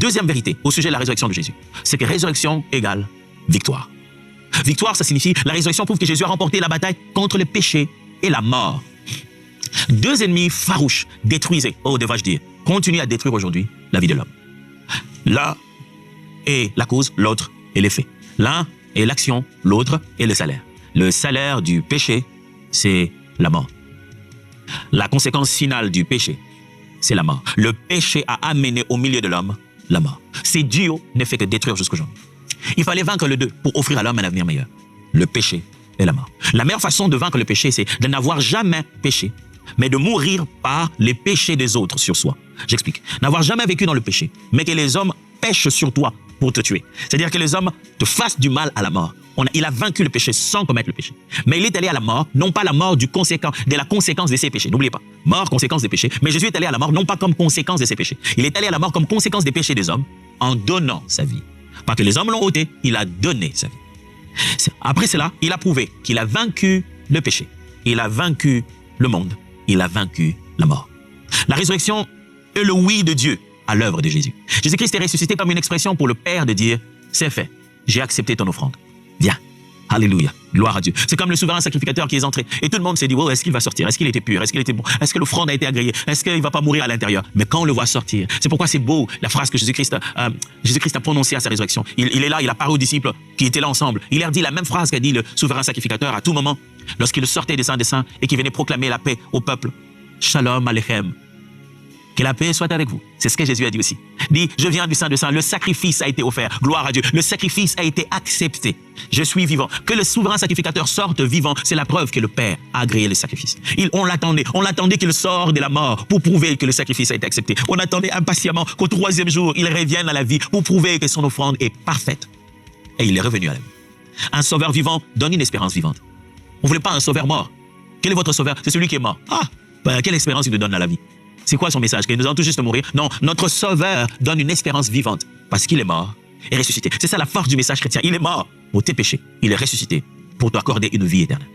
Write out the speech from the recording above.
Deuxième vérité au sujet de la résurrection de Jésus, c'est que résurrection égale victoire. Victoire, ça signifie, la résurrection prouve que Jésus a remporté la bataille contre le péché et la mort. Deux ennemis farouches détruisaient, devrais-je dire, continuent à détruire aujourd'hui la vie de l'homme. L'un est la cause, l'autre est l'effet. L'un est l'action, l'autre est le salaire. Le salaire du péché, c'est la mort. La conséquence finale du péché, c'est la mort. Le péché a amené au milieu de l'homme la mort. Ce duo ne fait que détruire jusqu'aujourd'hui. Il fallait vaincre les deux pour offrir à l'homme un avenir meilleur. Le péché et la mort. La meilleure façon de vaincre le péché, c'est de n'avoir jamais péché, mais de mourir par les péchés des autres sur soi. J'explique. N'avoir jamais vécu dans le péché, mais que les hommes pêchent sur toi pour te tuer. C'est-à-dire que les hommes te fassent du mal à la mort. Il a vaincu le péché sans commettre le péché. Mais il est allé à la mort, non pas la mort de la conséquence de ses péchés. N'oubliez pas, mort, conséquence des péchés. Mais Jésus est allé à la mort, non pas comme conséquence de ses péchés. Il est allé à la mort comme conséquence des péchés des hommes, en donnant sa vie. Pas que les hommes l'ont ôté, il a donné sa vie. Après cela, il a prouvé qu'il a vaincu le péché. Il a vaincu le monde. Il a vaincu la mort. La résurrection est le oui de Dieu à l'œuvre de Jésus. Jésus-Christ est ressuscité comme une expression pour le Père de dire « C'est fait, j'ai accepté ton offrande. Viens. » Alléluia. Gloire à Dieu. C'est comme le souverain sacrificateur qui est entré. Et tout le monde s'est dit, oh, est-ce qu'il va sortir? Est-ce qu'il était pur? Est-ce qu'il était bon? Est-ce que l'offrande a été agréée? Est-ce qu'il ne va pas mourir à l'intérieur? Mais quand on le voit sortir, c'est pourquoi c'est beau la phrase que Jésus-Christ a prononcée à sa résurrection. Il est là, il a parlé aux disciples qui étaient là ensemble. Il leur dit la même phrase qu'a dit le souverain sacrificateur à tout moment, lorsqu'il sortait des saints et qu'il venait proclamer la paix au peuple. Shalom Aleichem. Que la paix soit avec vous. C'est ce que Jésus a dit aussi. Il dit, je viens du Saint des Saints, le sacrifice a été offert. Gloire à Dieu. Le sacrifice a été accepté. Je suis vivant. Que le souverain sacrificateur sorte vivant, c'est la preuve que le Père a agréé le sacrifice. On l'attendait qu'il sorte de la mort pour prouver que le sacrifice a été accepté. On attendait impatiemment qu'au troisième jour, il revienne à la vie pour prouver que son offrande est parfaite. Et il est revenu à la vie. Un sauveur vivant donne une espérance vivante. On ne voulait pas un sauveur mort. Quel est votre sauveur? C'est celui qui est mort. Quelle espérance il nous donne à la vie? C'est quoi son message? Que nous allons tout juste mourir? Non, notre Sauveur donne une espérance vivante parce qu'il est mort et ressuscité. C'est ça la force du message chrétien. Il est mort pour tes péchés. Il est ressuscité pour t'accorder une vie éternelle.